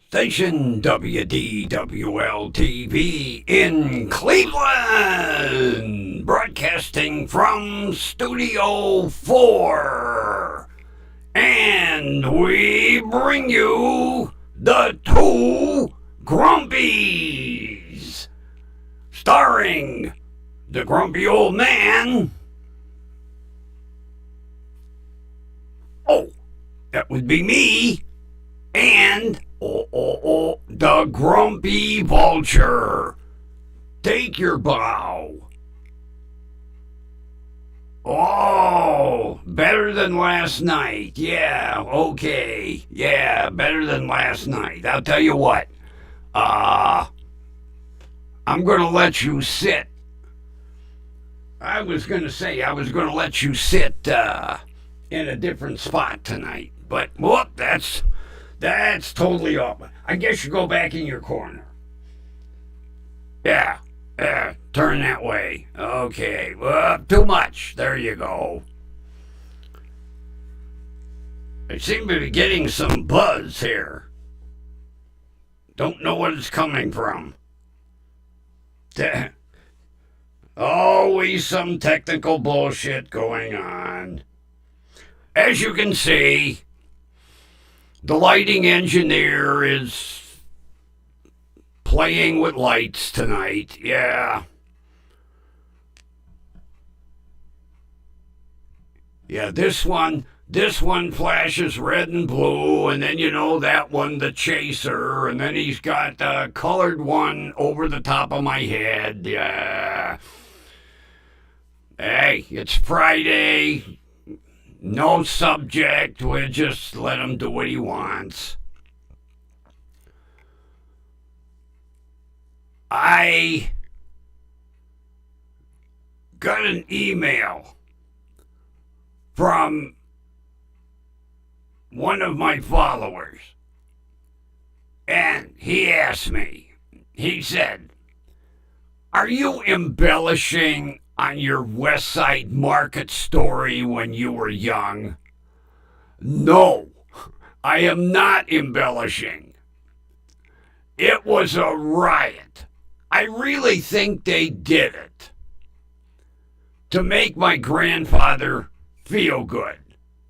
Station WDWL TV in Cleveland, broadcasting from Studio 4. And we bring you the Two Grumpies, starring the grumpy old man. Oh, that would be me. And the grumpy vulture. Take your bow. Oh, better than last night. Yeah, okay. Yeah, better than last night. I'll tell you what. I'm going to let you sit. I was going to let you sit in a different spot tonight. But, whoop, that's totally off. I guess you go back in your corner. Yeah, turn that way. Okay, too much. There you go. I seem to be getting some buzz here. Don't know what it's coming from. Always some technical bullshit going on. As you can see, the lighting engineer is playing with lights tonight. Yeah. Yeah, this one flashes red and blue, and then that one, the chaser, and then he's got a colored one over the top of my head. Yeah. Hey, it's Friday. No subject. We'll just let him do what he wants. I got an email from one of my followers, and he asked me, he said, "Are you embellishing on your West Side Market story when you were young?" No, I am not embellishing. It was a riot. I really think they did it to make my grandfather feel good.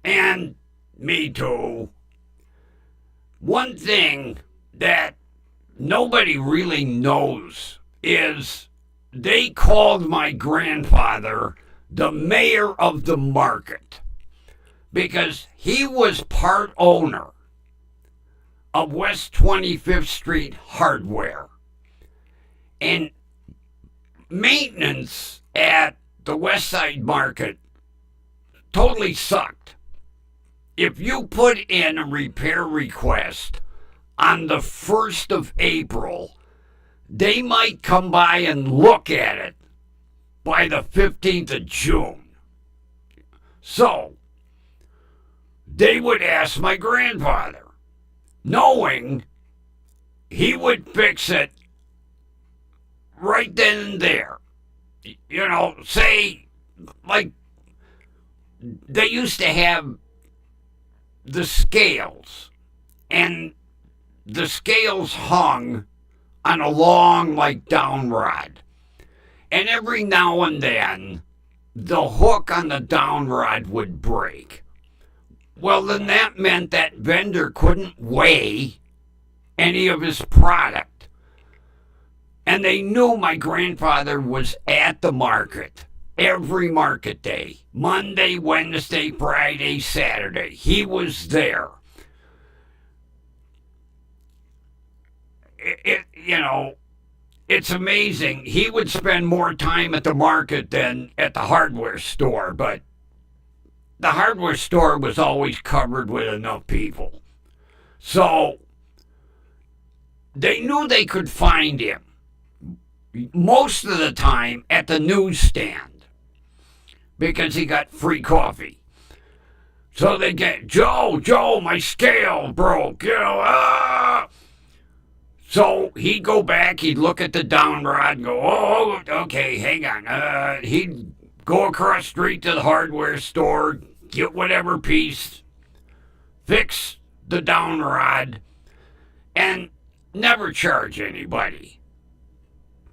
And me too. One thing that nobody really knows is they called my grandfather the mayor of the market because he was part owner of West 25th Street Hardware. And maintenance at the West Side Market totally sucked. If you put in a repair request on the 1st of April, they might come by and look at it by the 15th of June. So, they would ask my grandfather, knowing he would fix it right then and there. Say, like, they used to have the scales, and the scales hung on a long, down rod. And every now and then, the hook on the down rod would break. Well, then that meant that vendor couldn't weigh any of his product. And they knew my grandfather was at the market every market day. Monday, Wednesday, Friday, Saturday. He was there. It's amazing. He would spend more time at the market than at the hardware store, but the hardware store was always covered with enough people. So they knew they could find him most of the time at the newsstand because he got free coffee. So they get, Joe, my scale broke, So he'd go back, he'd look at the down rod and go, oh, okay, hang on. He'd go across the street to the hardware store, get whatever piece, fix the down rod, and never charge anybody.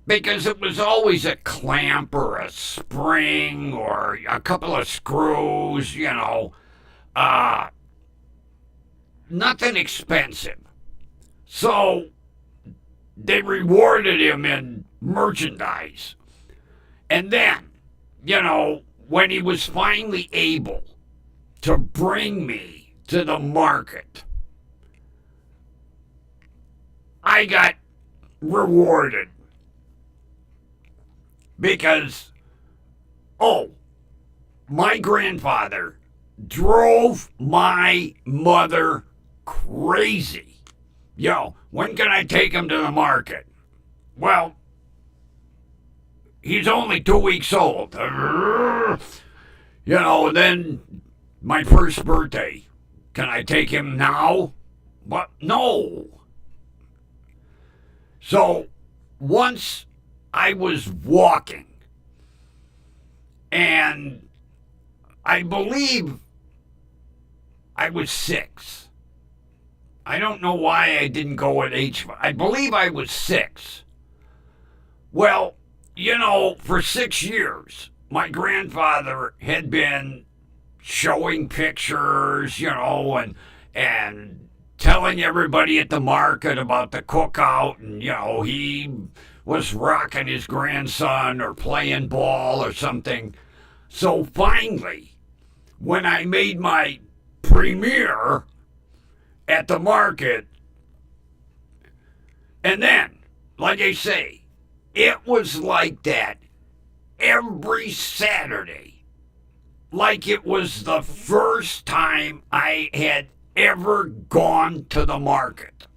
Because it was always a clamp or a spring or a couple of screws, nothing expensive. So they rewarded him in merchandise. And then, when he was finally able to bring me to the market, I got rewarded. Because, my grandfather drove my mother crazy. When can I take him to the market? Well, he's only 2 weeks old. Then my first birthday. Can I take him now? What? No. So, once I was walking, and I believe I was 6. I don't know why I didn't go at age 5. I believe I was 6. Well, for 6 years, my grandfather had been showing pictures, and telling everybody at the market about the cookout, and, he was rocking his grandson or playing ball or something. So finally, when I made my premiere at the market, and then, like I say, it was like that every Saturday, like it was the first time I had ever gone to the market.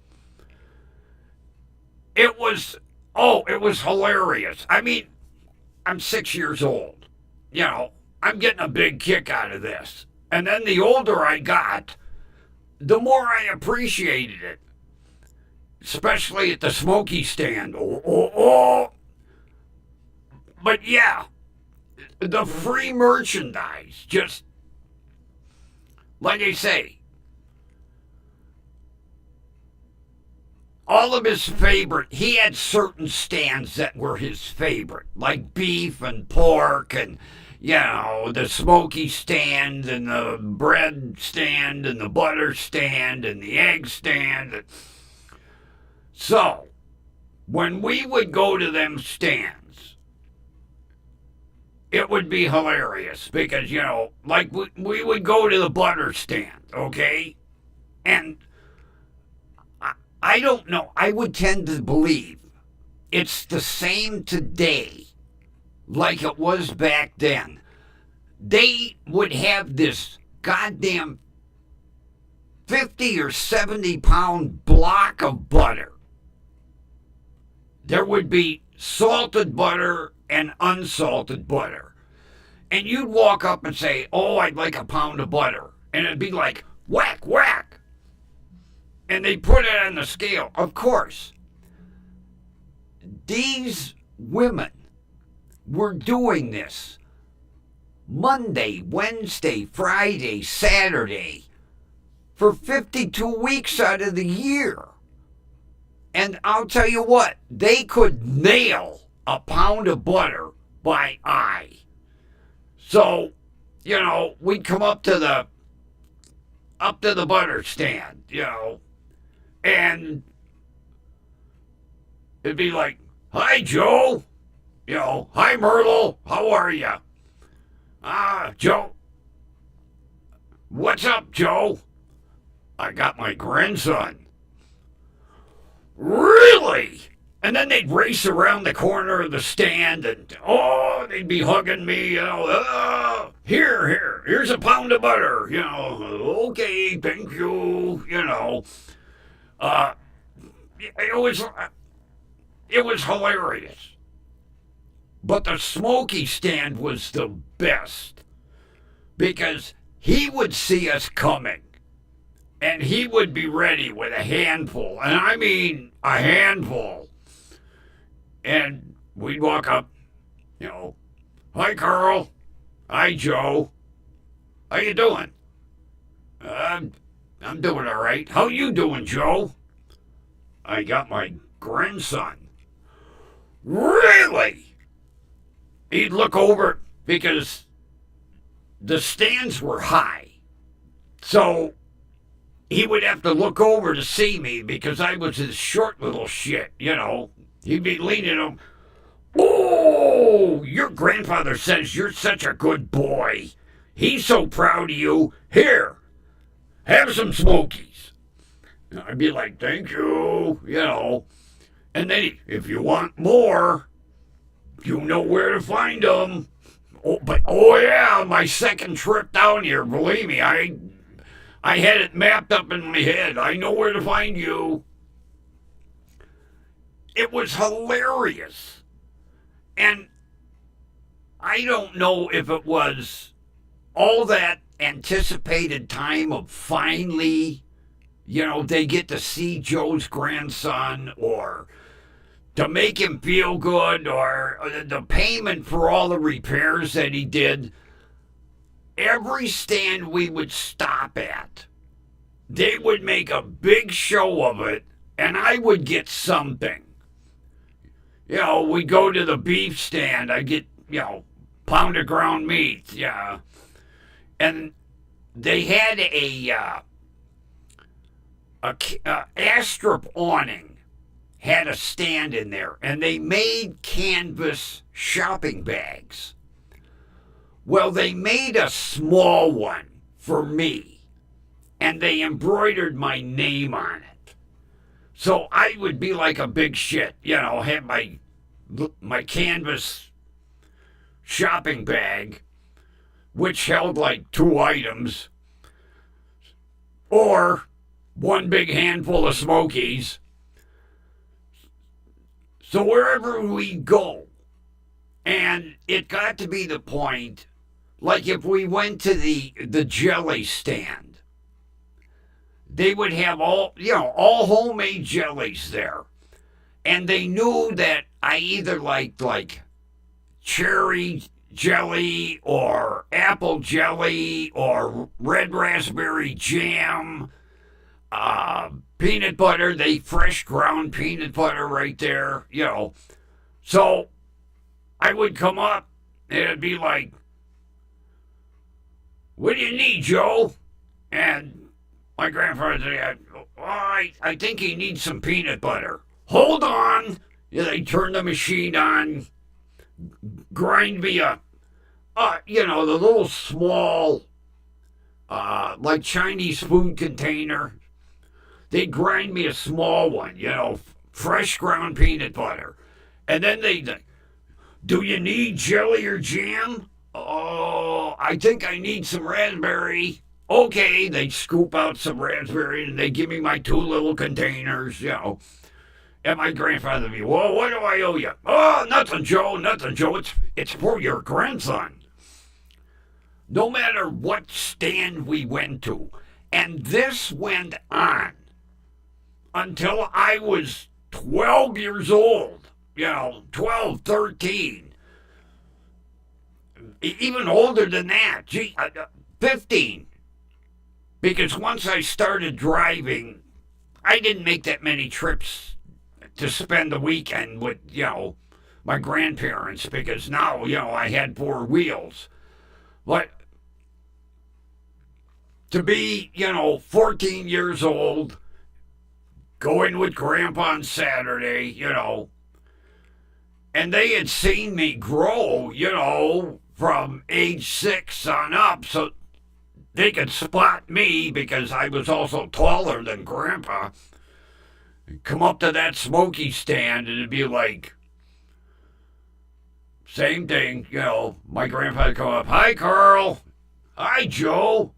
It was hilarious. I mean, I'm 6 years old. I'm getting a big kick out of this. And then the older I got, the more I appreciated it. Especially at the smoky stand. But yeah, the free merchandise, just, like I say, all of his favorite, he had certain stands that were his favorite, like beef and pork and, the smoky stand and the bread stand and the butter stand and the egg stand. So, when we would go to them stands, it would be hilarious because, like we would go to the butter stand, okay? And I don't know. I would tend to believe it's the same today like it was back then. They would have this goddamn 50 or 70 pound block of butter. There would be salted butter and unsalted butter. And you'd walk up and say, I'd like a pound of butter. And it'd be like, whack, whack. And they put it on the scale. Of course, these women were doing this Monday, Wednesday, Friday, Saturday for 52 weeks out of the year. And I'll tell you what, they could nail a pound of butter by eye. So, we'd come up to the butter stand, and it'd be like, hi, Joe. Hi, Myrtle. How are you? Joe. What's up, Joe? I got my grandson. Really? And then they'd race around the corner of the stand and, they'd be hugging me, here's a pound of butter, okay, thank you, it was hilarious. But the smoky stand was the best because he would see us coming and he would be ready with a handful, and I mean a handful. And we'd walk up, hi, Carl. Hi, Joe. How you doing? I'm doing all right. How you doing, Joe? I got my grandson. Really? He'd look over because the stands were high. So he would have to look over to see me because I was this short little shit, you know. He'd be leaning over. Oh, your grandfather says you're such a good boy. He's so proud of you. Here, have some Smokies. I'd be like, thank you, you know. And then if you want more, you know where to find them. Oh yeah, my second trip down here, believe me, I had it mapped up in my head. I know where to find you. It was hilarious. And I don't know if it was all that anticipated time of finally, you know, they get to see Joe's grandson, or to make him feel good, or the payment for all the repairs that he did. Every stand we would stop at, they would make a big show of it, and I would get something. You know, we go to the beef stand, I get, you know, pound of ground meat, yeah. And they had a Astrop awning had a stand in there, and they made canvas shopping bags. Well, they made a small one for me, and they embroidered my name on it. So I would be like a big shit, you know, have my canvas shopping bag, which held like 2 items, or one big handful of Smokies. So wherever we go, and it got to be the point, like if we went to the jelly stand, they would have all homemade jellies there. And they knew that I either liked like cherry jelly or apple jelly or red raspberry jam, peanut butter. They fresh ground peanut butter right there, you know. So I would come up and it'd be like, what do you need, Joe? And my grandfather said, I think he needs some peanut butter. Hold on. Yeah, they turn the machine on, grind me the little small, like Chinese food container. They grind me a small one, you know, fresh ground peanut butter. And then do you need jelly or jam? Oh, I think I need some raspberry. Okay, they scoop out some raspberry and they give me my 2 little containers, you know. And my grandfather would be, well, what do I owe you? Oh, nothing, Joe, nothing, Joe. It's for your grandson. No matter what stand we went to. And this went on until I was 12 years old, you know, 12, 13. Even older than that, 15. Because once I started driving, I didn't make that many trips to spend the weekend with, you know, my grandparents, because now, you know, I had 4 wheels. But to be, you know, 14 years old, going with Grandpa on Saturday, you know, and they had seen me grow, you know, from age 6 on up, so they could spot me because I was also taller than Grandpa. Come up to that Smoky stand and it'd be like, same thing, you know, my grandpa would come up, hi Carl, hi Joe,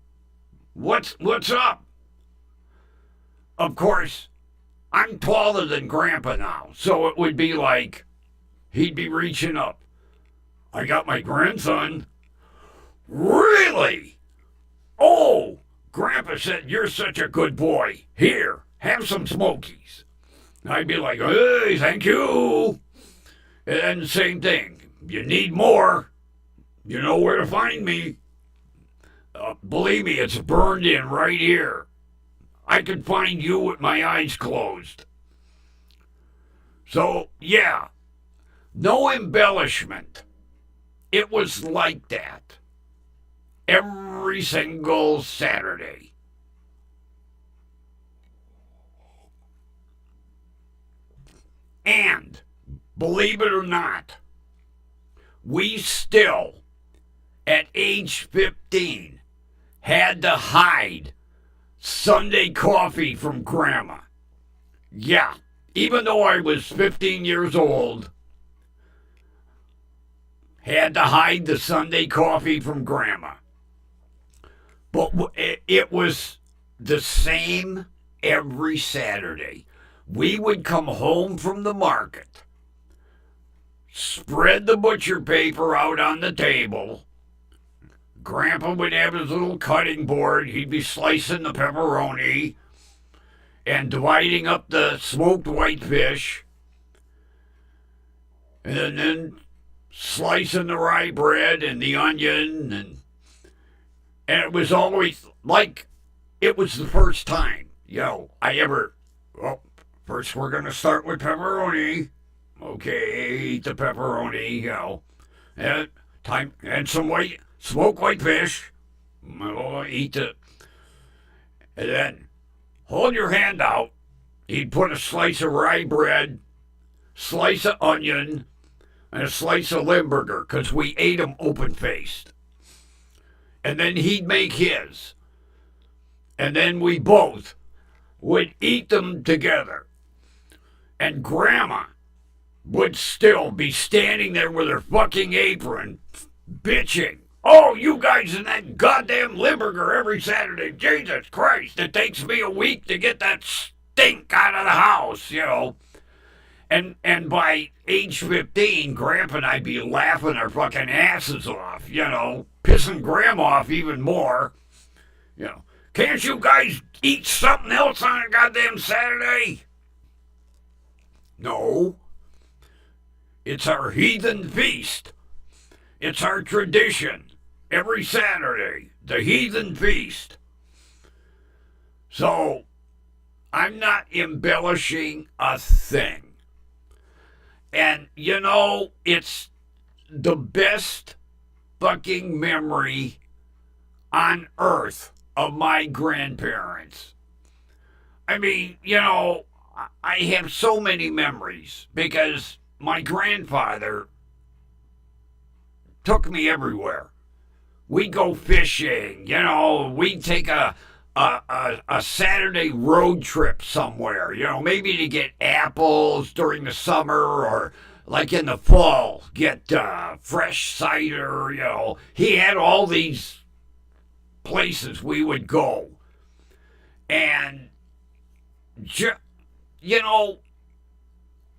what's up? Of course, I'm taller than Grandpa now, so it would be like, he'd be reaching up, I got my grandson. Really? Oh, Grandpa said you're such a good boy. Here, have some Smokies. I'd be like, hey, thank you. And same thing. You need more, you know where to find me. Believe me, it's burned in right here. I could find you with my eyes closed. So, yeah, no embellishment. It was like that every single Saturday. And, believe it or not, we still, at age 15, had to hide Sunday coffee from Grandma. Yeah, even though I was 15 years old, had to hide the Sunday coffee from Grandma. But it was the same every Saturday. We would come home from the market, spread the butcher paper out on the table. Grandpa would have his little cutting board. He'd be slicing the pepperoni and dividing up the smoked whitefish, and then slicing the rye bread and the onion, and it was always like it was the first time, I ever. Well, first we're gonna start with pepperoni. Okay, eat the pepperoni, and time and some smoked whitefish. Eat the, and then hold your hand out. He'd put a slice of rye bread, slice of onion, and a slice of Limburger, because we ate them open-faced. And then he'd make his. And then we both would eat them together. And Grandma would still be standing there with her fucking apron, bitching. Oh, you guys and that goddamn Limburger every Saturday. Jesus Christ, it takes me a week to get that stink out of the house. And by age 15, Grandpa and I'd be laughing our fucking asses off, pissing Grandma off even more. Can't you guys eat something else on a goddamn Saturday? No. It's our heathen feast. It's our tradition. Every Saturday, the heathen feast. So, I'm not embellishing a thing. And, it's the best fucking memory on earth of my grandparents. I mean, I have so many memories because my grandfather took me everywhere. We'd go fishing, we'd take a Saturday road trip somewhere, maybe to get apples during the summer or like in the fall, get fresh cider, He had all these places we would go. And,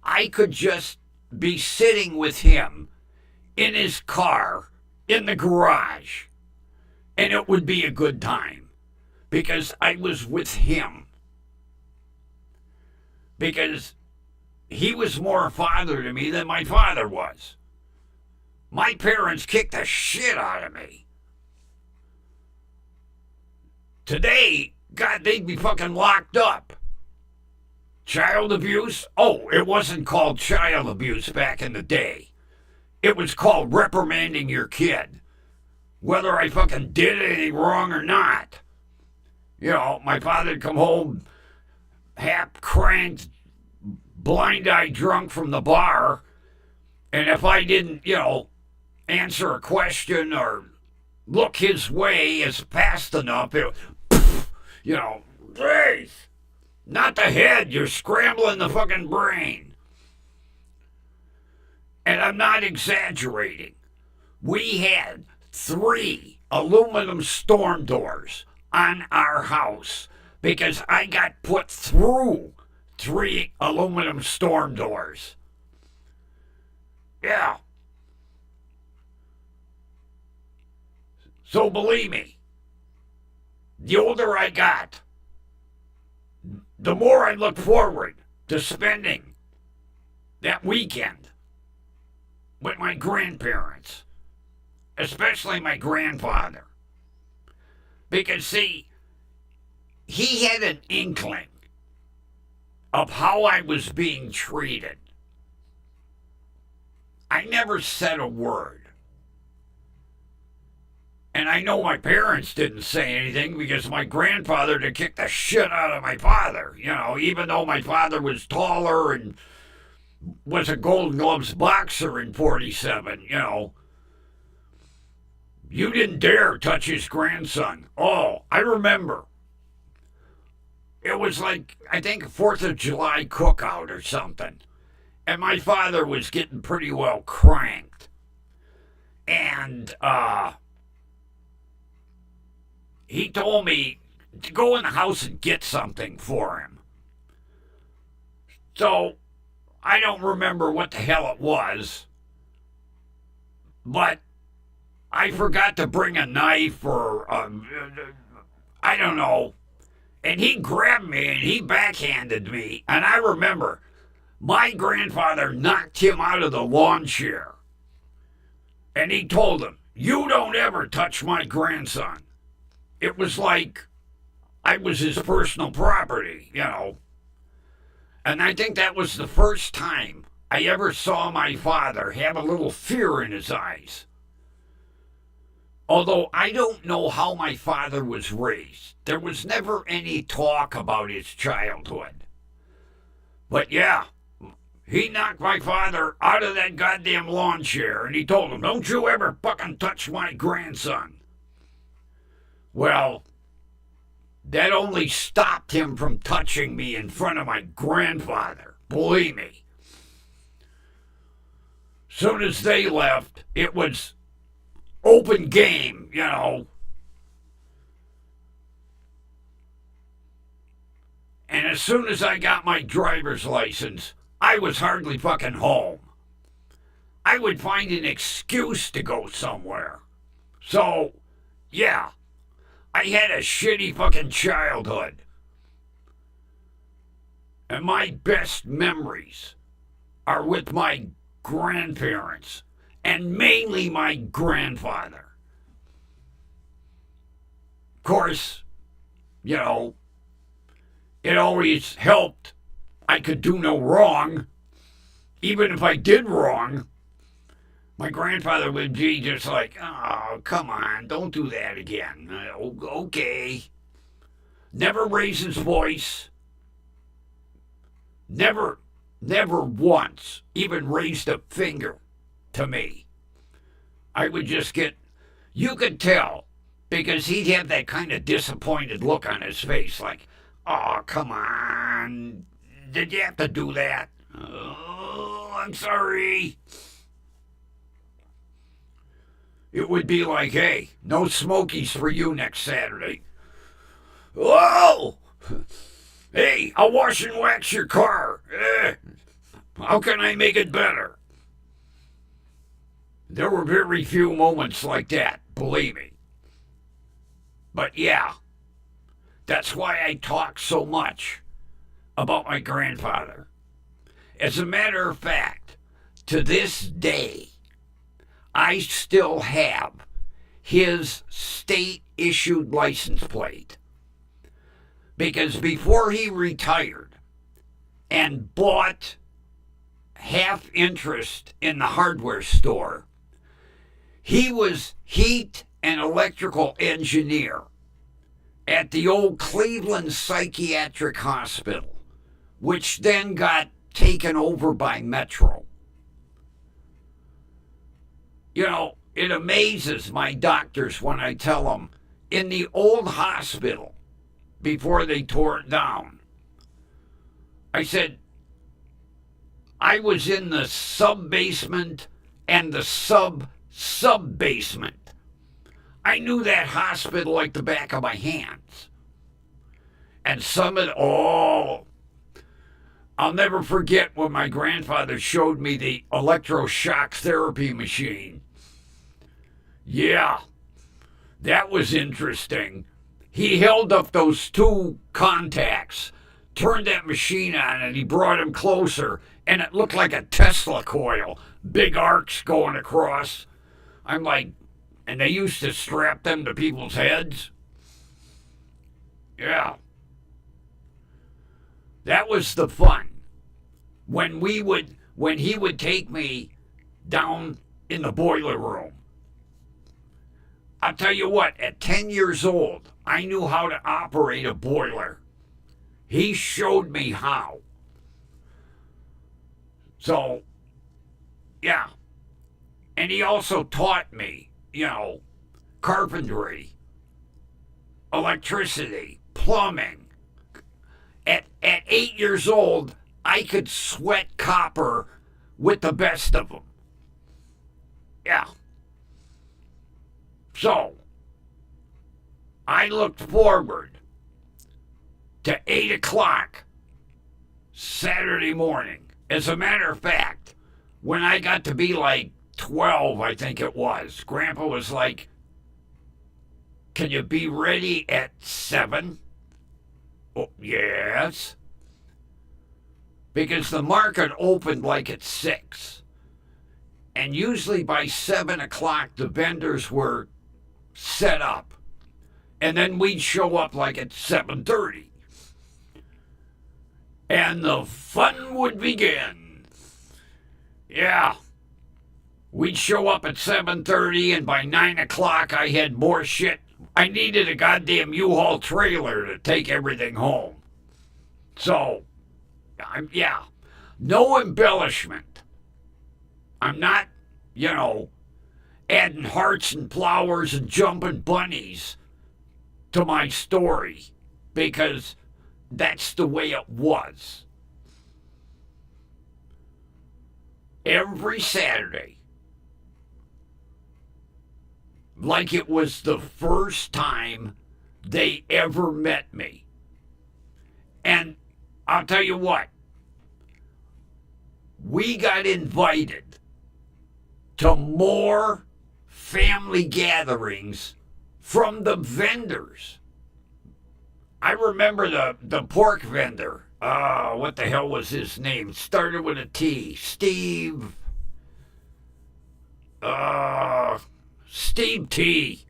I could just be sitting with him in his car in the garage, and it would be a good time because I was with him. Because he was more a father to me than my father was. My parents kicked the shit out of me. Today, God, they'd be fucking locked up. Child abuse? Oh, it wasn't called child abuse back in the day. It was called reprimanding your kid. Whether I fucking did anything wrong or not. My father'd come home half cranked, blind-eyed drunk from the bar, and if I didn't, answer a question or look his way as fast enough, hey, not the head, you're scrambling the fucking brain. And I'm not exaggerating. We had 3 aluminum storm doors on our house because I got put through 3 aluminum storm doors. Yeah. So believe me, the older I got, the more I look forward to spending that weekend with my grandparents, especially my grandfather. Because, see, he had an inkling of how I was being treated I never said a word. And I know my parents didn't say anything because my grandfather had kicked the shit out of my father. You know, even though my father was taller and was a Golden Gloves boxer in 47, you know. You didn't dare touch his grandson. Oh, I remember. It was like, I think, 4th of July cookout or something. And my father was getting pretty well cranked. And he told me to go in the house and get something for him. So I don't remember what the hell it was, but I forgot to bring a knife or I don't know. And he grabbed me and he backhanded me. And I remember my grandfather knocked him out of the lawn chair. And he told him, "You don't ever touch my grandson." It was like I was his personal property, you know. And I think that was the first time I ever saw my father have a little fear in his eyes. Although I don't know how my father was raised. There was never any talk about his childhood. But yeah, he knocked my father out of that goddamn lawn chair and he told him, "Don't you ever fucking touch my grandson." Well, that only stopped him from touching me in front of my grandfather. Believe me. Soon as they left, it was open game, you know. And as soon as I got my driver's license, I was hardly fucking home. I would find an excuse to go somewhere. So, yeah, I had a shitty fucking childhood. And my best memories are with my grandparents, and mainly my grandfather. Of course, you know, it always helped. I could do no wrong. Even if I did wrong, my grandfather would be just like, "Oh, come on, don't do that again." Okay. Never raise his voice. Never once even raised a finger to me. I would just get, you could tell, because he'd have that kind of disappointed look on his face, like, "Oh, come on, did you have to do that? Oh, I'm sorry." It would be like, "Hey, no smokies for you next Saturday." "Whoa! Hey, I'll wash and wax your car. How can I make it better?" There were very few moments like that, believe me. But yeah, that's why I talk so much about my grandfather. As a matter of fact, to this day, I still have his state-issued license plate. Because before he retired and bought half interest in the hardware store, he was heat and electrical engineer at the old Cleveland Psychiatric Hospital, which then got taken over by Metro. You know, it amazes my doctors when I tell them, in the old hospital, before they tore it down, I said, I was in the sub-basement and the sub-basement. I knew that hospital like the back of my hands. And I'll never forget when my grandfather showed me the electroshock therapy machine. Yeah, that was interesting. He held up those two contacts, turned that machine on, and he brought him closer, and it looked like a Tesla coil. Big arcs going across. I'm like, and they used to strap them to people's heads? Yeah. That was the fun. When he would take me down in the boiler room. I'll tell you what, at 10 years old, I knew how to operate a boiler. He showed me how. So, yeah. And he also taught me, carpentry, electricity, plumbing. At 8 years old, I could sweat copper with the best of them. Yeah. So, I looked forward to 8 o'clock Saturday morning. As a matter of fact, when I got to be like 12, I think it was, Grandpa was like, "Can you be ready at 7? Oh, yes. Because the market opened like at 6. And usually by 7 o'clock, the vendors were set up. And then we'd show up like at 7:30. And the fun would begin. Yeah. We'd show up at 7:30, and by 9 o'clock, I had more shit. I needed a goddamn U-Haul trailer to take everything home. So, yeah, no embellishment. I'm not, adding hearts and flowers and jumping bunnies to my story, because that's the way it was. Every Saturday, like it was the first time they ever met me. And I'll tell you what, we got invited to more family gatherings from the vendors. I remember the pork vendor. What the hell was his name? Started with a T. Steve T.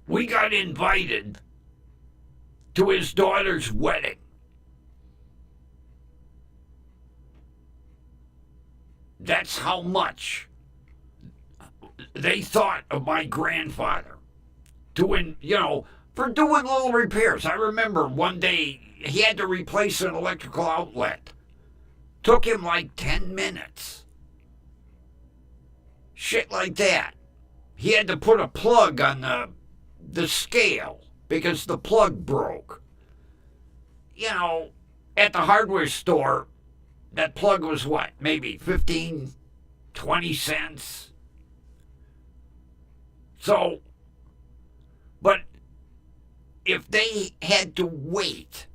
We got invited to his daughter's wedding. That's how much they thought of my grandfather. For doing little repairs. I remember one day he had to replace an electrical outlet. Took him like 10 minutes. Shit like that. He had to put a plug on the scale because the plug broke. At the hardware store, that plug was what? Maybe 15, 20 cents. So, but if they had to wait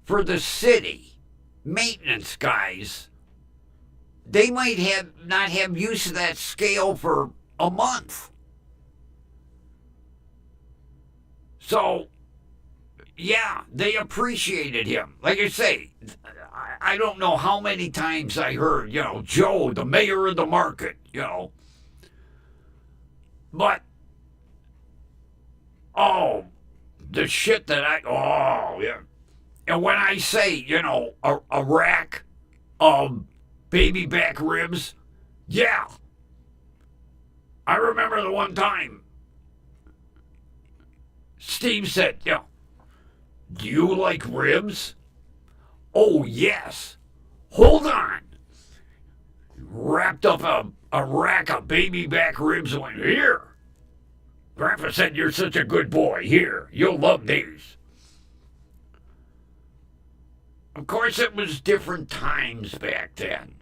for the city maintenance guys, they might not have use of that scale for a month. So, yeah, they appreciated him. Like I say, I don't know how many times I heard, Joe, the mayor of the market, But, the shit that yeah. And when I say, a rack of baby back ribs, yeah. I remember the one time Steve said, "Do you like ribs?" "Oh, yes." "Hold on." Wrapped up a rack of baby back ribs and went, "Here. Grandpa said you're such a good boy. Here, you'll love these." Of course, it was different times back then.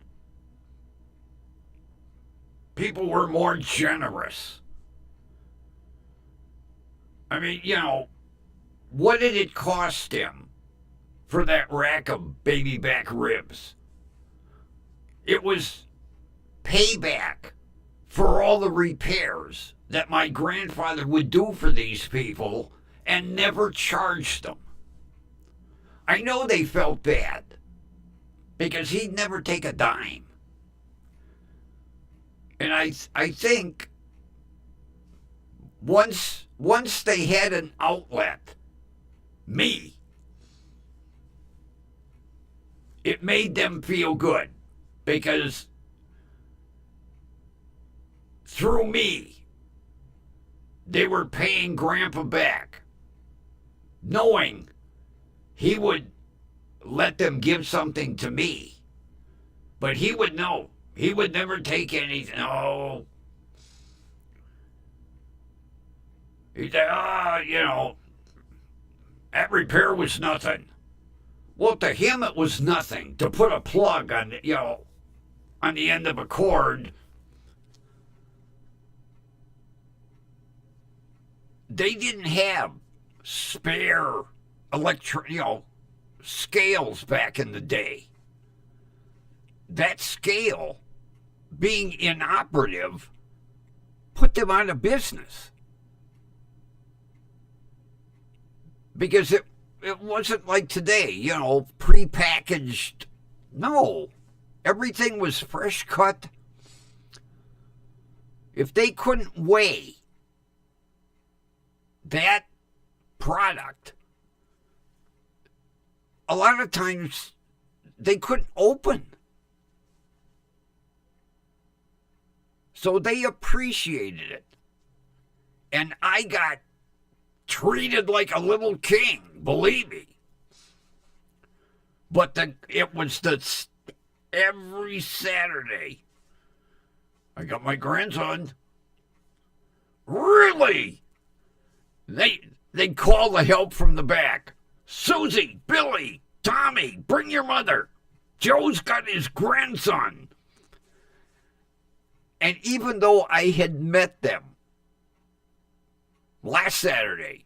People were more generous. I mean, what did it cost him for that rack of baby back ribs? It was payback for all the repairs that my grandfather would do for these people and never charged them. I know they felt bad because he'd never take a dime. And I think once they had an outlet, me, it made them feel good because through me, they were paying Grandpa back, knowing he would let them give something to me. But he would know. He would never take anything. No. He'd say, that repair was nothing. Well, to him it was nothing. To put a plug on, on the end of a cord. They didn't have spare scales back in the day. That scale, being inoperative, put them out of business. Because it wasn't like today, prepackaged. No. Everything was fresh cut. If they couldn't weigh that product, a lot of times they couldn't open. So they appreciated it. And I got treated like a little king, believe me. But it was every Saturday. I got my grandson. Really? They'd call the help from the back. Susie, Billy, Tommy, bring your mother. Joe's got his grandson. And even though I had met them last Saturday,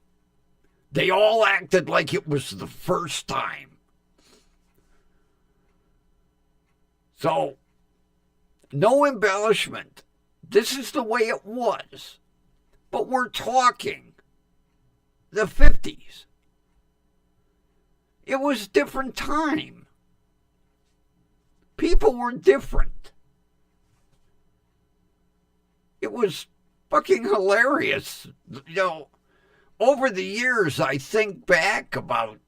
they all acted like it was the first time. So, no embellishment. This is the way it was. But we're talking the 50s. It was a different time. People were different. It was fucking hilarious. Over the years, I think back about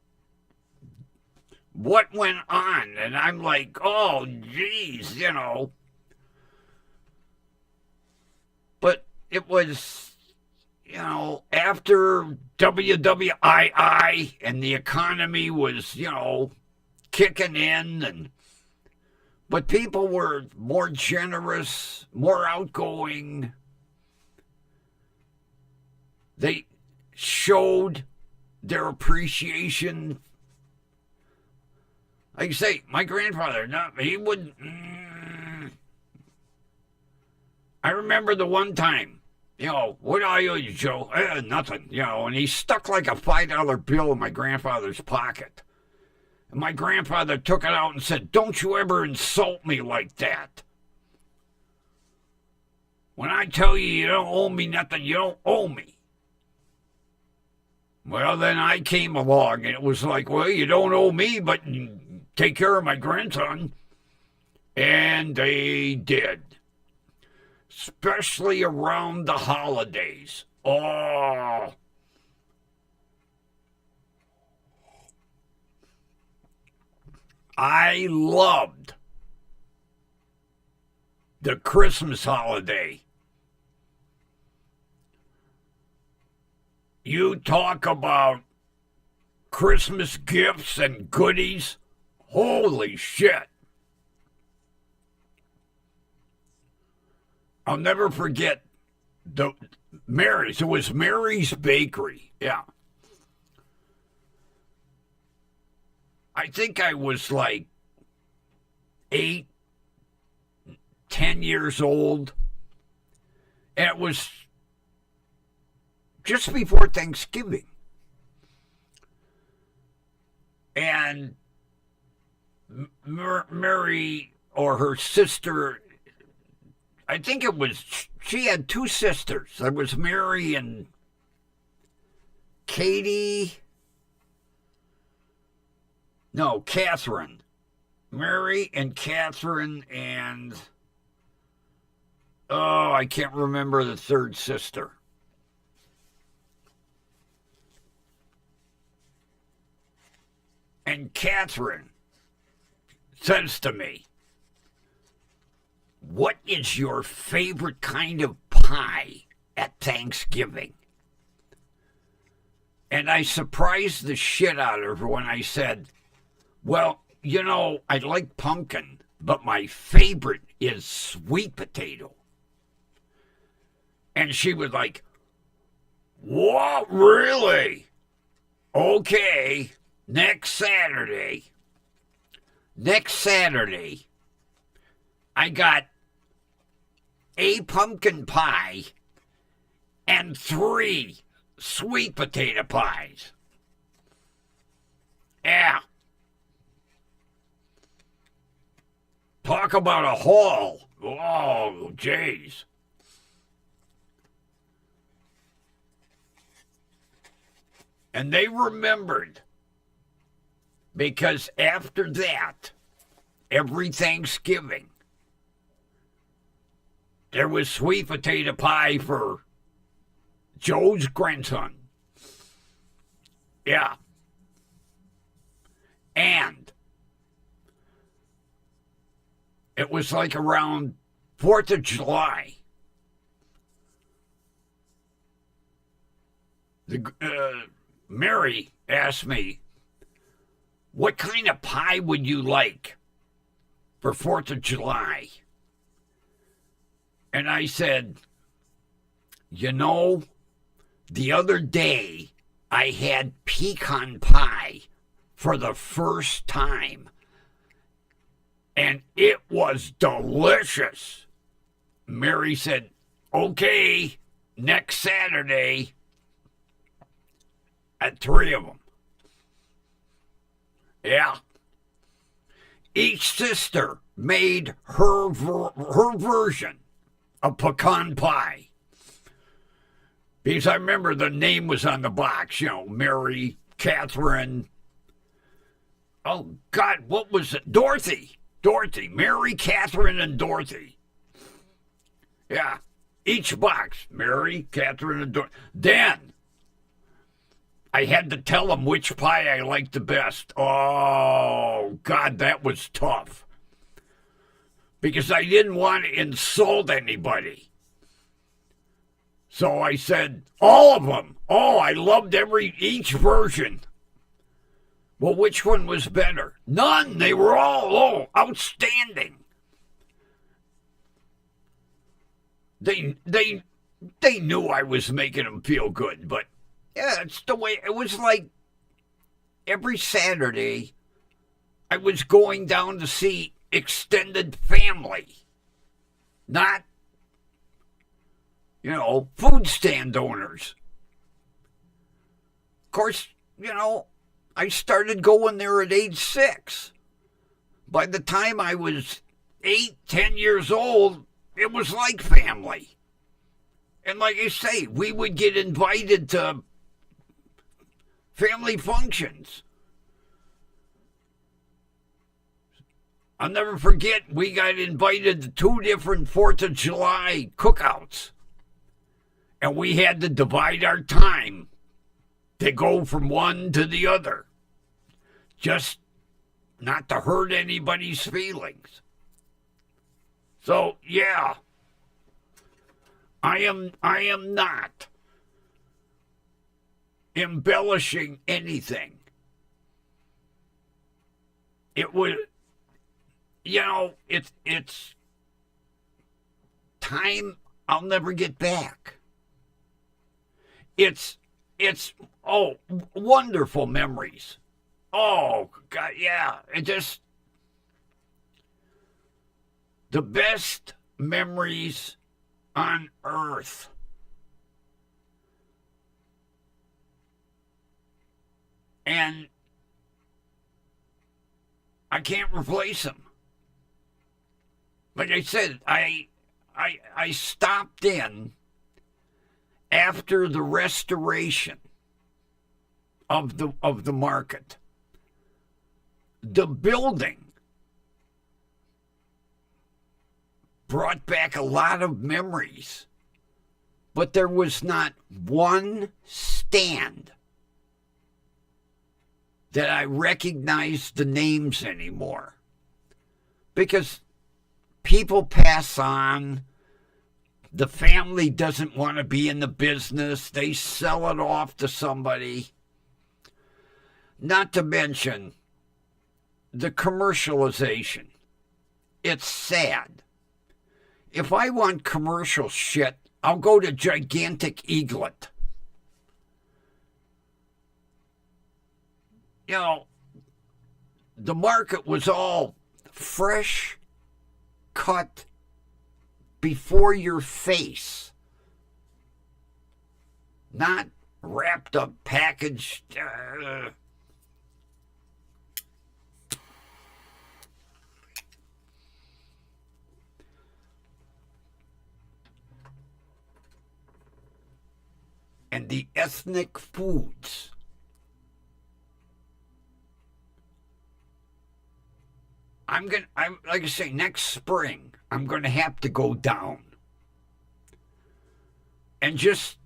what went on, and I'm like, oh, geez, But it was, after WWII and the economy was, kicking in, but people were more generous, more outgoing. They showed their appreciation. Like you say, my grandfather, he wouldn't. I remember the one time, what do I owe you, Joe? Nothing, and he stuck like a $5 bill in my grandfather's pocket. And my grandfather took it out and said, don't you ever insult me like that. When I tell you you don't owe me nothing, you don't owe me. Well, then I came along, and it was like, well, you don't owe me, but take care of my grandson. And they did. Especially around the holidays. Oh. I loved the Christmas holiday. You talk about Christmas gifts and goodies. Holy shit. I'll never forget the Mary's. It was Mary's Bakery. Yeah. I think I was like 8, 10 years old. And it was just before Thanksgiving. And Mary or her sister, I think it was, she had 2 sisters. There was Mary and Katie. No, Catherine. Mary and Catherine and, I can't remember the third sister. And Catherine, says to me, "What is your favorite kind of pie at Thanksgiving?" And I surprised the shit out of her when I said, "Well, I like pumpkin, but my favorite is sweet potato." And she was like, "What, really? Okay, next Saturday, I got a pumpkin pie and 3 sweet potato pies." Yeah. Talk about a haul. Oh, jeez. And they remembered, because after that, every Thanksgiving, there was sweet potato pie for Joe's grandson. Yeah. And it was like around 4th of July. Mary asked me, "What kind of pie would you like for 4th of July?" And I said, the other day I had pecan pie for the first time, and it was delicious. Mary said, "Okay, next Saturday at 3 of them." Yeah. Each sister made her version of pecan pie. Because I remember the name was on the box, Mary, Catherine. Oh, God, what was it? Dorothy. Mary, Catherine, and Dorothy. Yeah. Each box, Mary, Catherine, and Dorothy. Then I had to tell them which pie I liked the best. Oh, God, that was tough. Because I didn't want to insult anybody. So I said, all of them. Oh, I loved each version. Well, which one was better? None. They were all outstanding. They knew I was making them feel good, but yeah, it's the way it was. Like every Saturday, I was going down to see extended family, not food stand owners. Of course, I started going there at age 6. By the time I was 8, 10 years old, it was like family. And like I say, we would get invited to family functions. I'll never forget, we got invited to 2 different 4th of July cookouts. And we had to divide our time to go from one to the other. Just not to hurt anybody's feelings. So, yeah. I am not embellishing anything. It would, it's time I'll never get back. It's wonderful memories. Oh, God, yeah. It just, the best memories on earth. And I can't replace them. Like I said, I stopped in after the restoration of the market. The building brought back a lot of memories, but there was not one stand that I recognized the names anymore. because people pass on. The family doesn't want to be in the business. They sell it off to somebody. Not to mention the commercialization. It's sad. If I want commercial shit, I'll go to Gigantic Eaglet. You know, the market was all fresh, cut, before your face. Not wrapped up, packaged. And the ethnic foods. I'm like I say, next spring, I'm gonna have to go down and just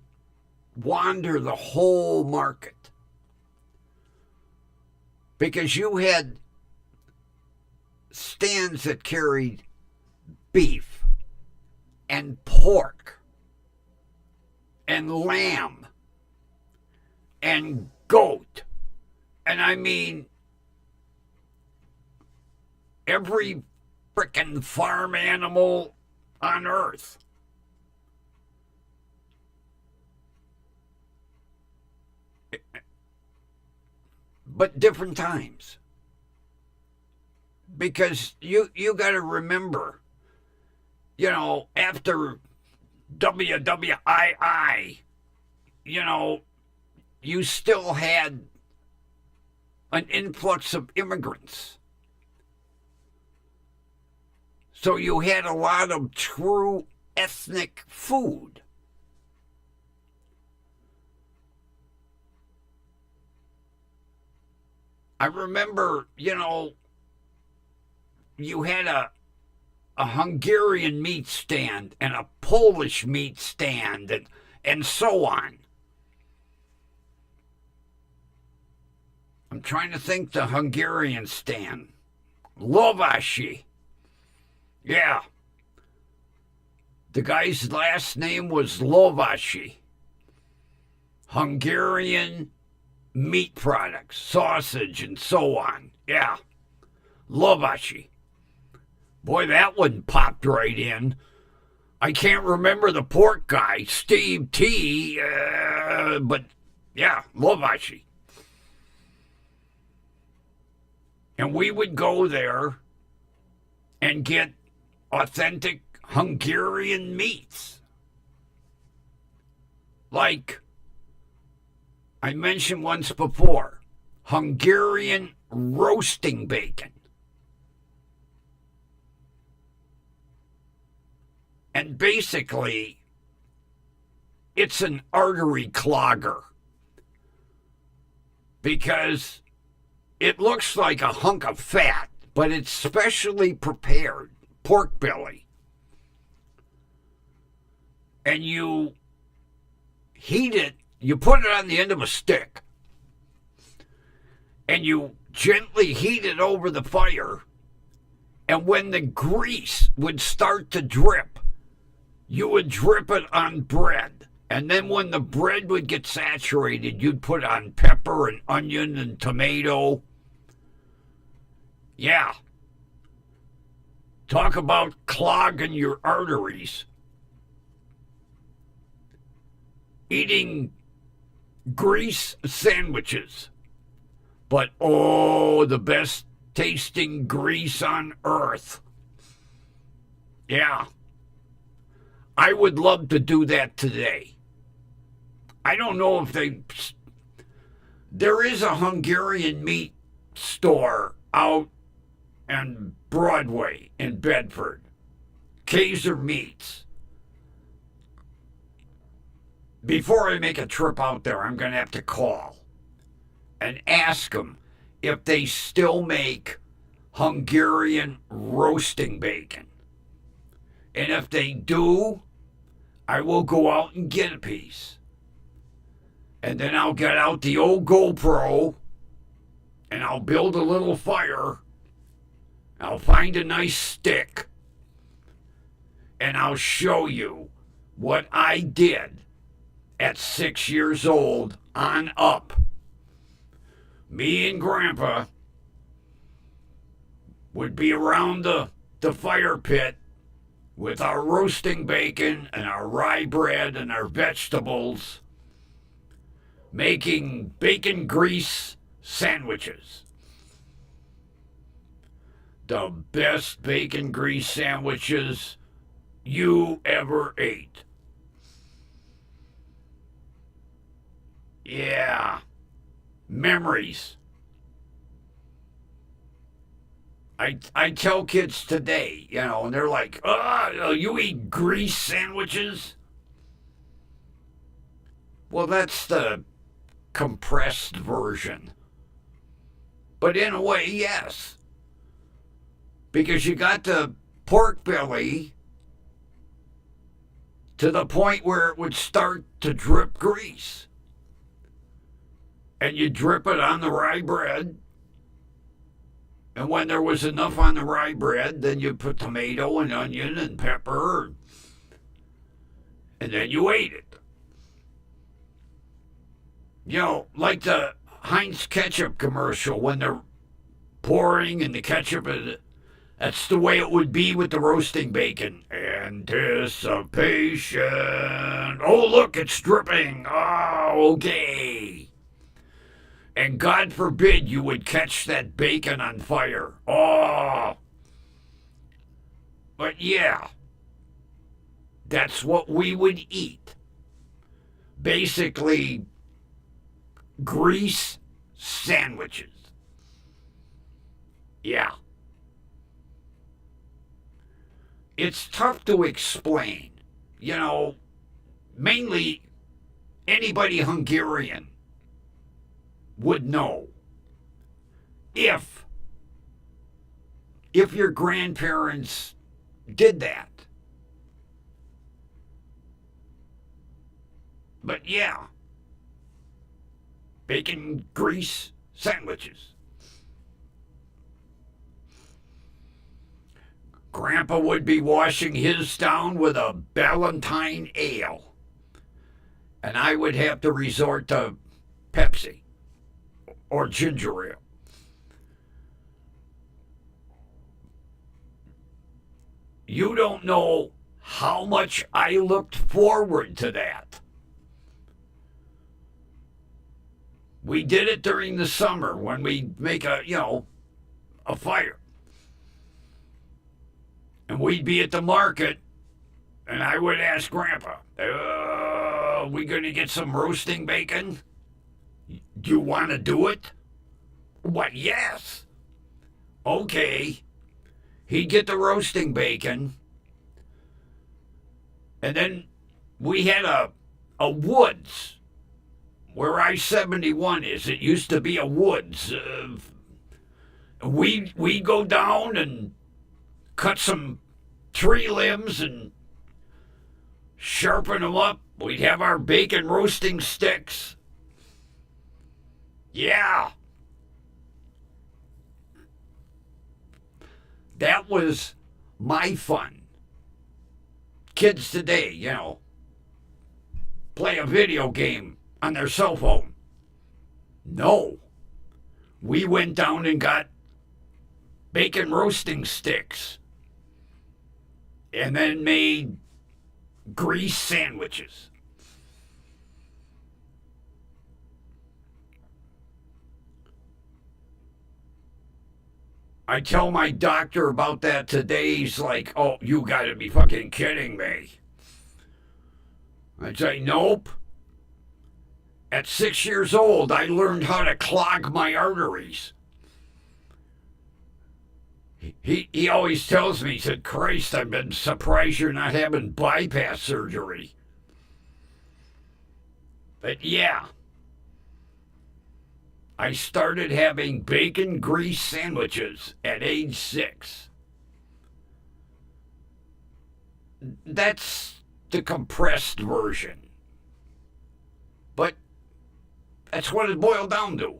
wander the whole market. Because you had stands that carried beef and pork and lamb and goat. And I mean, every frickin' farm animal on earth. But different times. Because you got to remember, you know, after WWII, you know, you still had an influx of immigrants. So you had a lot of true ethnic food. I remember, you know, you had a Hungarian meat stand and a Polish meat stand and so on. I'm trying to think the Hungarian stand. Lovashi. Yeah. The guy's last name was Lovashi. Hungarian meat products, sausage, and so on. Yeah. Lovashi. Boy, that one popped right in. I can't remember the pork guy, Steve T, but yeah, Lovashi. And we would go there and get authentic Hungarian meats. Like I mentioned once before, Hungarian roasting bacon. And basically, it's an artery clogger because it looks like a hunk of fat, but it's specially prepared pork belly. And you heat it, you put it on the end of a stick, and you gently heat it over the fire, and when the grease would start to drip, you would drip it on bread. And then when the bread would get saturated, you'd put on pepper and onion and tomato. Yeah. Talk about clogging your arteries. Eating grease sandwiches. But oh, the best tasting grease on earth. Yeah. I would love to do that today. I don't know if there is a Hungarian meat store out on Broadway in Bedford. Kaiser Meats. Before I make a trip out there, I'm going to have to call and ask them if they still make Hungarian roasting bacon. And if they do, I will go out and get a piece. And then I'll get out the old GoPro and I'll build a little fire I'll find a nice stick and I'll show you what I did at 6 years old on up. Me and Grandpa would be around the fire pit with our roasting bacon and our rye bread and our vegetables, making bacon grease sandwiches. The best bacon grease sandwiches you ever ate. Yeah, memories. I tell kids today, and they're like, oh, you eat grease sandwiches? Well, that's the compressed version. But in a way, yes. Because you got the pork belly to the point where it would start to drip grease. And you drip it on the rye bread. And when there was enough on the rye bread, then you put tomato and onion and pepper. And then you ate it. Like the Heinz ketchup commercial when they're pouring and the ketchup, that's the way it would be with the roasting bacon. Anticipation. Oh, look, it's dripping. Oh, okay. And God forbid you would catch that bacon on fire. Oh. But yeah, that's what we would eat. Basically, grease sandwiches. Yeah. It's tough to explain. Mainly anybody Hungarian would know if your grandparents did that. But yeah, bacon grease sandwiches. Grandpa would be washing his down with a Ballantine ale, and I would have to resort to Pepsi or ginger ale. You don't know how much I looked forward to that. We did it during the summer when we make a fire. And we'd be at the market, and I would ask Grandpa, are we going to get some roasting bacon? Do you want to do it? What, yes. Okay. He'd get the roasting bacon, and then we had a woods where I-71 is. It used to be a woods. We'd go down and cut some tree limbs and sharpen them up. We'd have our bacon roasting sticks. Yeah. That was my fun. Kids today, play a video game on their cell phone. No. We went down and got bacon roasting sticks and then made grease sandwiches. I tell my doctor about that today. He's like, oh, you gotta be fucking kidding me. I say, nope. At 6 years old, I learned how to clog my arteries. He always tells me, he said, Christ, I've been surprised you're not having bypass surgery. But yeah, I started having bacon grease sandwiches at age 6. That's the compressed version. But that's what it boiled down to.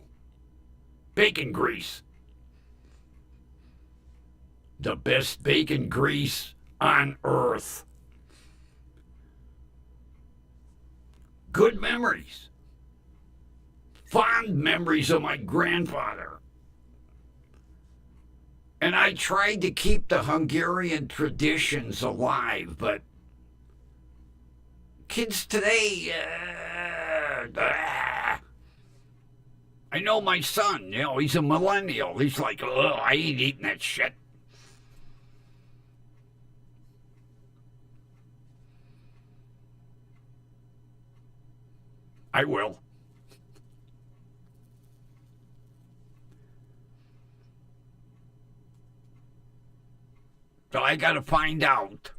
Bacon grease. The best bacon grease on earth. Good memories. Fond memories of my grandfather. And I tried to keep the Hungarian traditions alive, but kids today, I know my son, he's a millennial. He's like, oh, I ain't eating that shit. I will. So I got to find out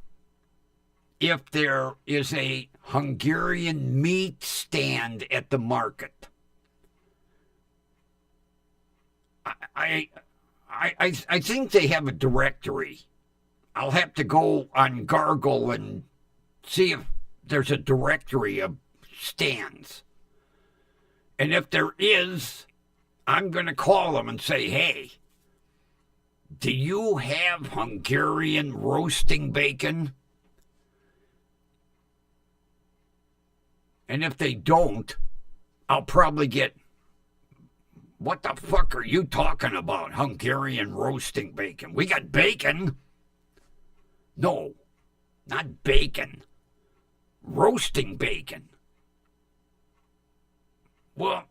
if there is a Hungarian meat stand at the market. I think they have a directory. I'll have to go on Gargle and see if there's a directory of stands. And if there is, I'm going to call them and say, hey, do you have Hungarian roasting bacon? And if they don't, I'll probably get, what the fuck are you talking about, Hungarian roasting bacon? We got bacon. No, not bacon. Roasting bacon. Well,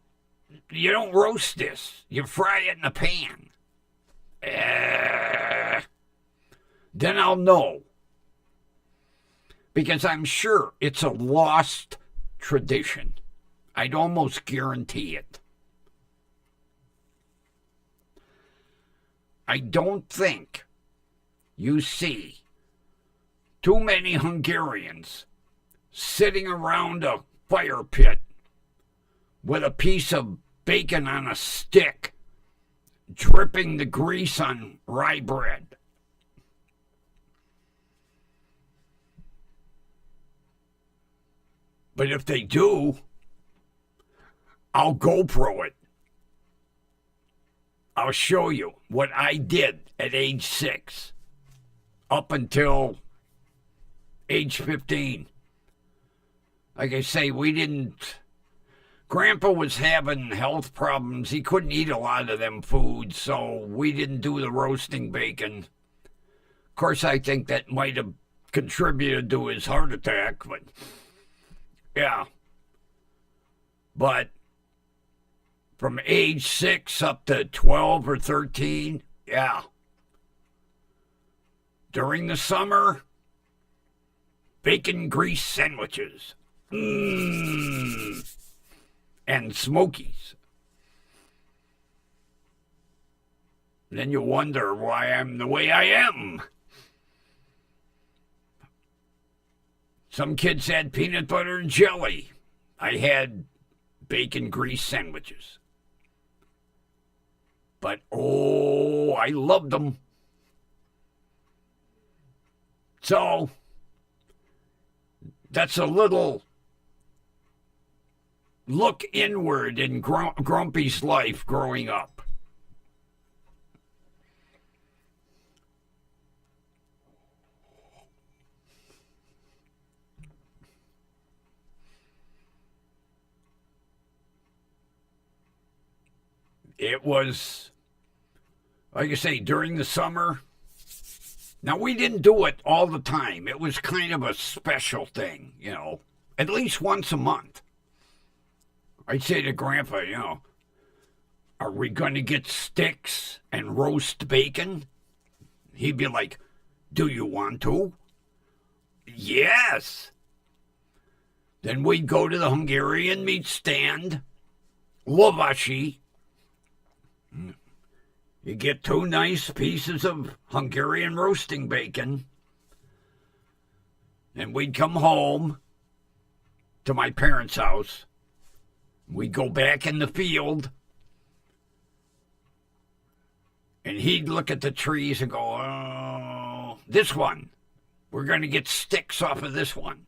you don't roast this. You fry it in a pan. Then I'll know. Because I'm sure it's a lost tradition. I'd almost guarantee it. I don't think you see too many Hungarians sitting around a fire pit with a piece of bacon on a stick, dripping the grease on rye bread. But if they do, I'll GoPro it. I'll show you what I did at age 6 up until age 15. Like I say, Grandpa was having health problems. He couldn't eat a lot of them foods, so we didn't do the roasting bacon. Of course, I think that might have contributed to his heart attack, but yeah. But from age 6 up to 12 or 13, yeah. During the summer, bacon grease sandwiches. And Smokies. Then you wonder why I'm the way I am. Some kids had peanut butter and jelly. I had bacon grease sandwiches. But, oh, I loved them. So, that's a little look inward in Grumpy's life growing up. It was, like I say, during the summer. Now, we didn't do it all the time. It was kind of a special thing, at least once a month. I'd say to Grandpa, are we going to get sticks and roast bacon? He'd be like, do you want to? Yes. Then we'd go to the Hungarian meat stand, Lovashi. You get 2 nice pieces of Hungarian roasting bacon, and we'd come home to my parents' house. We'd go back in the field, and he'd look at the trees and go, oh, this one. We're going to get sticks off of this one.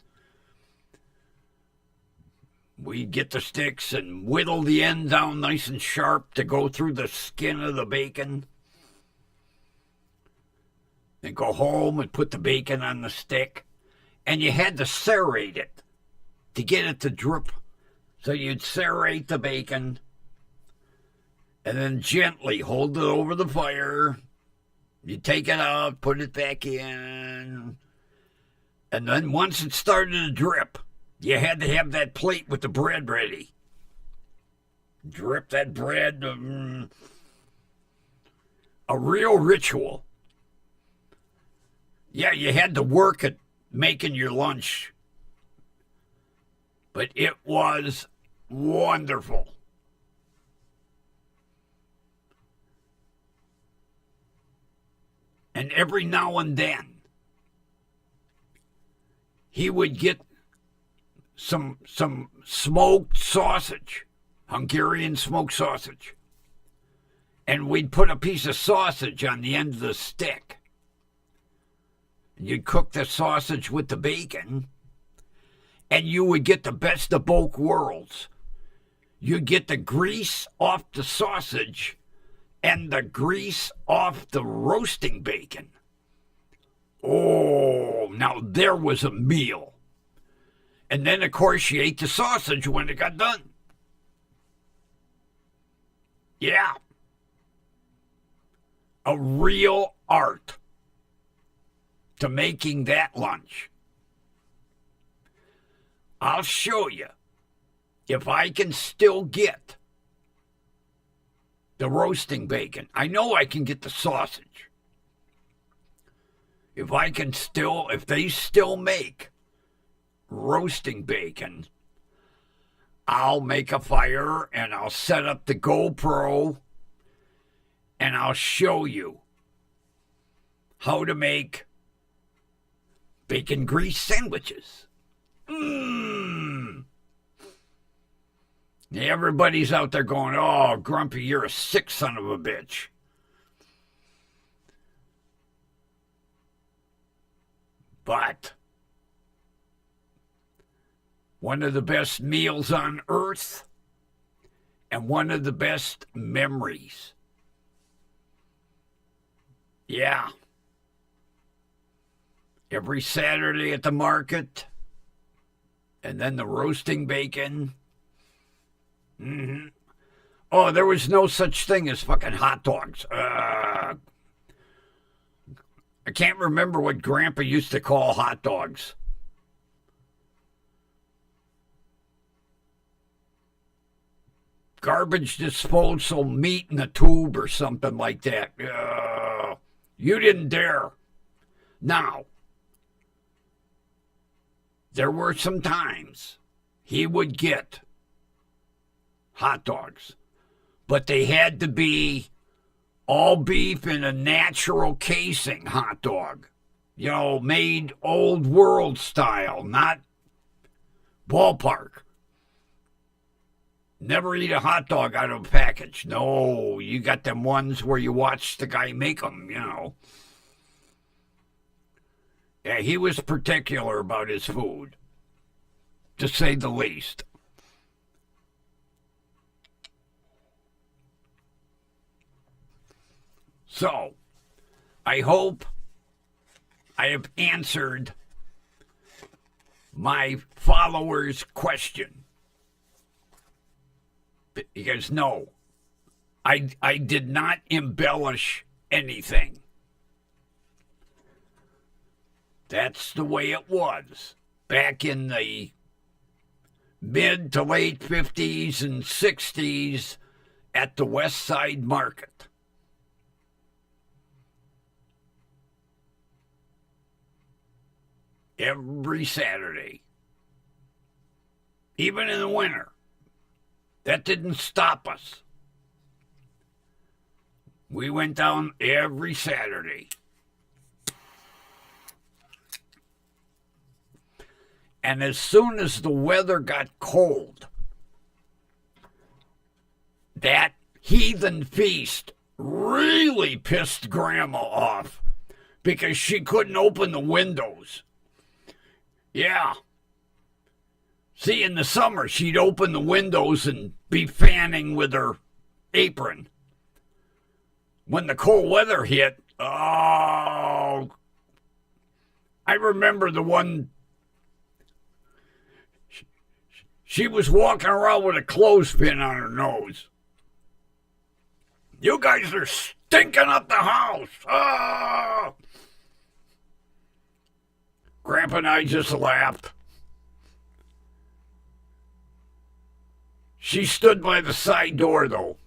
We'd get the sticks and whittle the end down nice and sharp to go through the skin of the bacon. and go home and put the bacon on the stick. And you had to serrate it to get it to drip. So you'd serrate the bacon and then gently hold it over the fire. You take it out, put it back in. And then once it started to drip, you had to have that plate with the bread ready. Drip that bread. A real ritual. Yeah, you had to work at making your lunch. But it was wonderful. And every now and then, he would get some smoked sausage, Hungarian smoked sausage. And we'd put a piece of sausage on the end of the stick. You'd cook the sausage with the bacon, and you would get the best of both worlds. You'd get the grease off the sausage and the grease off the roasting bacon. Oh, now there was a meal. And then, of course, you ate the sausage when it got done. Yeah. A real art to making that lunch. I'll show you if I can still get the roasting bacon. I know I can get the sausage. If they still make roasting bacon, I'll make a fire and I'll set up the GoPro and I'll show you how to make bacon grease sandwiches. Everybody's out there going, oh, Grumpy, you're a sick son of a bitch. But one of the best meals on earth and one of the best memories. Yeah. Every Saturday at the market, and then the roasting bacon. Oh, there was no such thing as fucking hot dogs. I can't remember what Grandpa used to call hot dogs. Garbage disposal meat in a tube or something like that. You didn't dare. Now, there were some times he would get hot dogs, but they had to be all beef in a natural casing hot dog. You know, made old world style, not ballpark. Never eat a hot dog out of a package. No, you got them ones where you watch the guy make them, you know. Yeah, he was particular about his food, to say the least. So, I hope I have answered my followers' question. Because no, I did not embellish anything. That's the way it was back in the mid to late 50s and 60s at the West Side Market. Every Saturday, even in the winter. That didn't stop us. We went down every Saturday. And as soon as the weather got cold, that heathen feast really pissed Grandma off because she couldn't open the windows. Yeah. See, in the summer, she'd open the windows and be fanning with her apron. When the cold weather hit, oh, I remember the one. She was walking around with a clothespin on her nose. You guys are stinking up the house. Ah! Grandpa and I just laughed. She stood by the side door, though.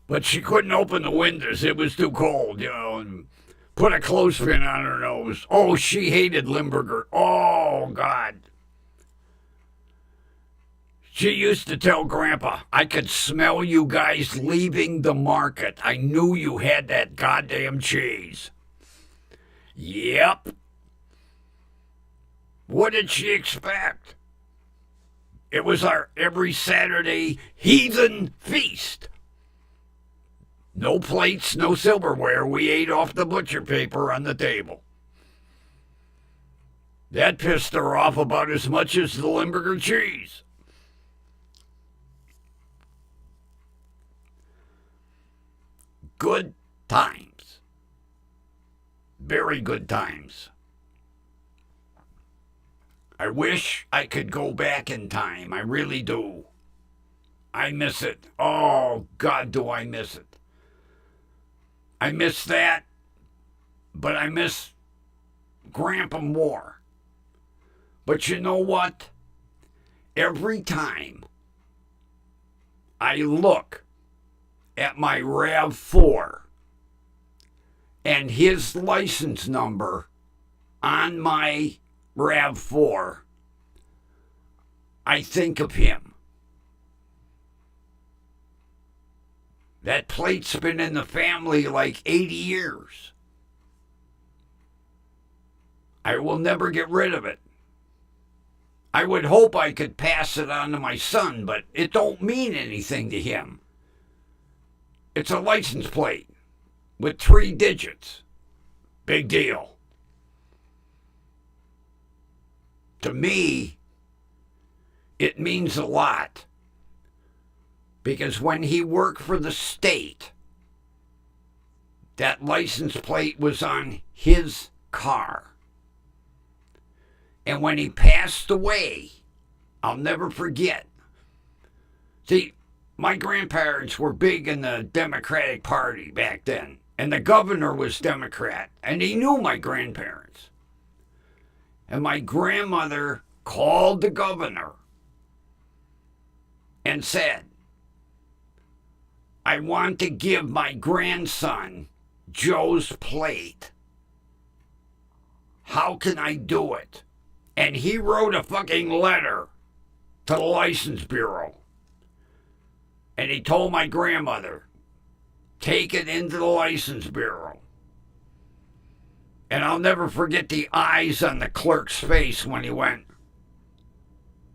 But she couldn't open the windows. It was too cold, and put a clothespin on her nose. Oh, she hated Limburger. Oh, God. She used to tell Grandpa, I could smell you guys leaving the market. I knew you had that goddamn cheese. Yep. What did she expect? It was our every Saturday heathen feast. No plates, no silverware. We ate off the butcher paper on the table. That pissed her off about as much as the Limburger cheese. Good times. Very good times. I wish I could go back in time. I really do. I miss it. Oh, God, do I miss it. I miss that, but I miss Grandpa more. But you know what? Every time I look at my RAV4 and his license number on my RAV4, I think of him. That plate's been in the family like 80 years. I will never get rid of it. I would hope I could pass it on to my son, but it don't mean anything to him. It's a license plate with 3 digits. Big deal. To me, it means a lot. Because when he worked for the state, that license plate was on his car. And when he passed away, I'll never forget. See, my grandparents were big in the Democratic Party back then. And the governor was Democrat. And he knew my grandparents. And my grandmother called the governor and said, I want to give my grandson Joe's plate. How can I do it? And he wrote a fucking letter to the License Bureau. And he told my grandmother, take it into the License Bureau. And I'll never forget the eyes on the clerk's face when he went,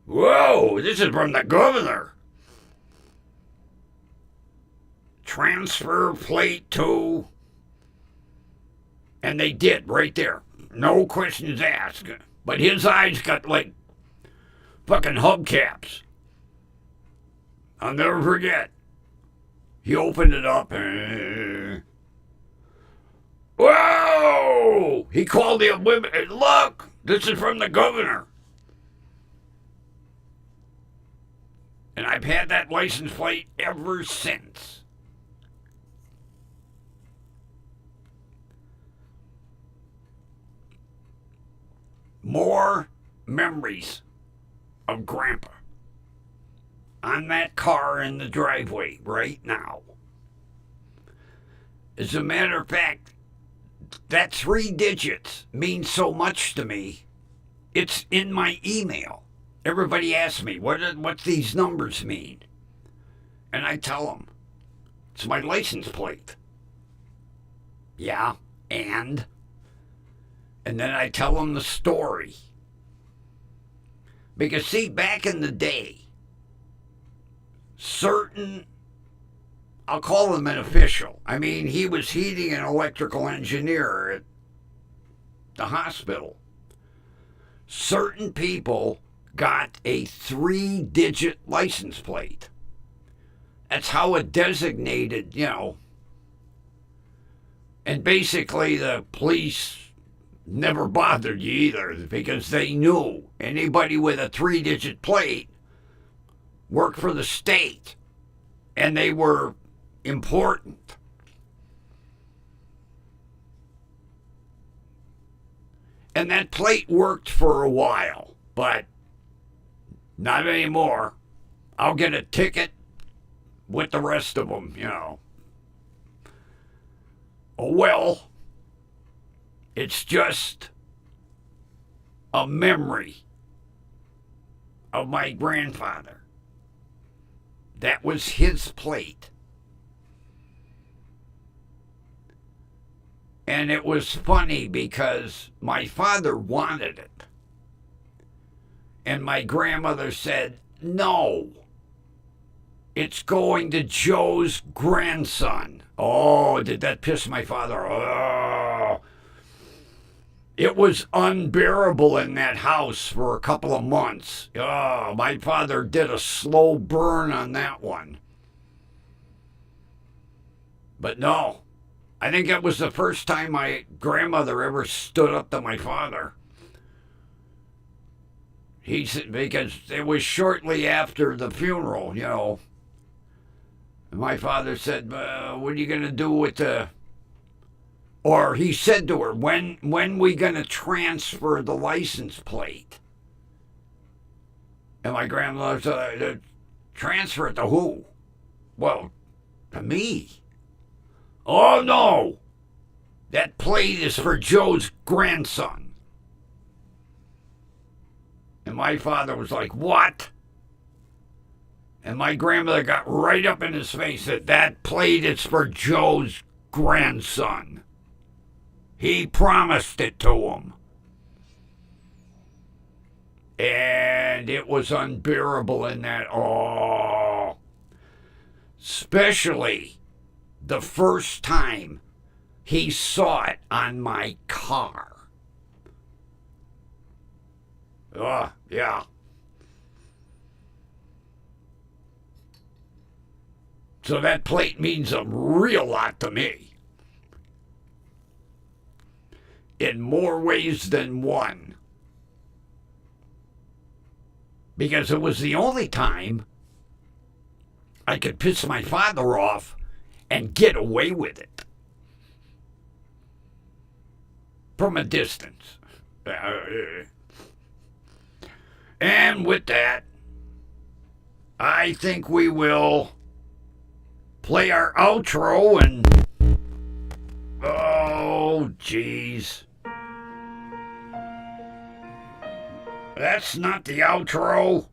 whoa, this is from the governor. Transfer plate 2. And they did right there. No questions asked. But his eyes got like fucking hubcaps. I'll never forget. He opened it up and... whoa! He called the women. Look, this is from the governor. And I've had that license plate ever since. More memories of Grandpa on that car in the driveway right now. As a matter of fact, that 3 digits means so much to me. It's in my email. Everybody asks me, what these numbers mean? And I tell them, it's my license plate. Yeah, and then I tell them the story. Because, see, back in the day, certain, I'll call him an official. I mean, he was heating and electrical engineer at the hospital. Certain people got a 3-digit license plate. That's how it designated, And basically the police never bothered you either because they knew anybody with a 3-digit plate worked for the state and they were important. And that plate worked for a while, but not anymore. I'll get a ticket with the rest of them, Oh, well, it's just a memory of my grandfather. That was his plate. And it was funny because my father wanted it. And my grandmother said, no, it's going to Joe's grandson. Oh, did that piss my father off? Oh. It was unbearable in that house for a couple of months. Oh, my father did a slow burn on that one. But no, I think it was the first time my grandmother ever stood up to my father. He said, because it was shortly after the funeral, And my father said, what are you going to do with the... Or he said to her, when we going to transfer the license plate? And my grandmother said, transfer it to who? Well, to me. Oh, no. That plate is for Joe's grandson. And my father was like, what? And my grandmother got right up in his face and said, that plate is for Joe's grandson. He promised it to him. And it was unbearable in that, especially the first time he saw it on my car. Yeah. So that plate means a real lot to me. In more ways than one. Because it was the only time I could piss my father off and get away with it. From a distance. And with that, I think we will play our outro and... Oh, jeez. That's not the outro.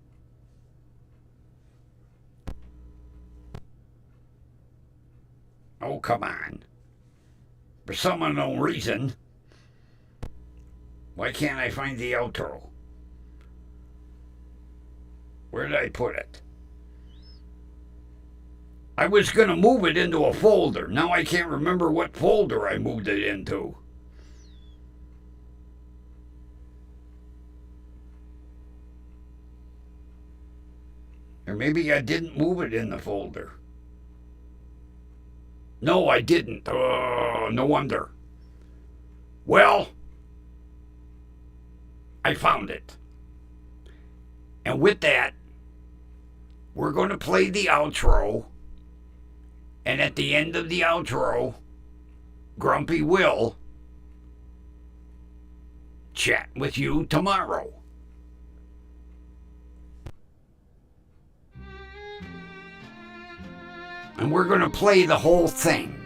Oh, come on. For some unknown reason, why can't I find the outro? Where did I put it? I was going to move it into a folder. Now I can't remember what folder I moved it into. Or maybe I didn't move it in the folder. No, I didn't. Oh, no wonder. Well, I found it. And with that, we're going to play the outro. And at the end of the outro, Grumpy will chat with you tomorrow. And we're going to play the whole thing.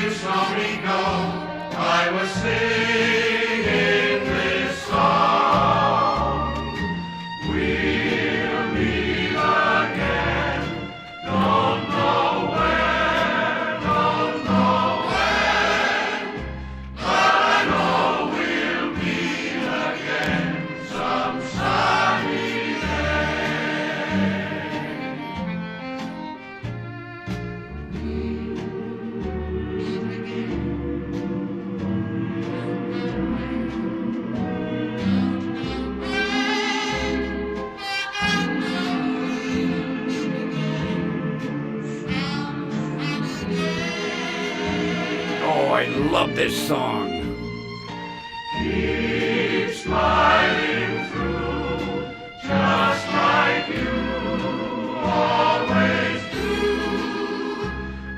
you saw me go, I was singing this song. We'll meet again, don't know where, don't know when, but I know we'll meet again some sunny Oh, I love this song. Keep smiling through, just like you always do,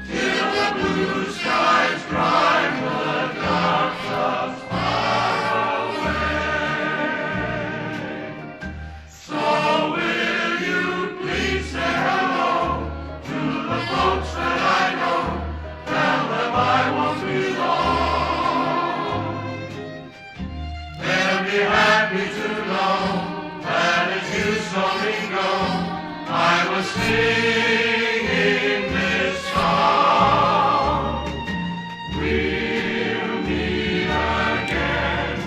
till the blue skies drive the dark clouds far away. So will you please say hello to the folks that I know? Tell them I won't be long. They'll be happy to know that as you saw me go, I was singing this song. We'll meet again,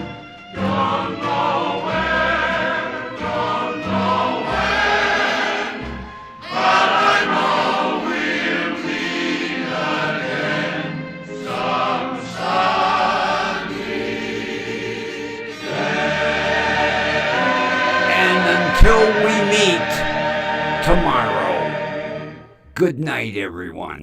don't know where, don't know when, but I know we'll meet again some sunny And until we meet tomorrow, good night, everyone.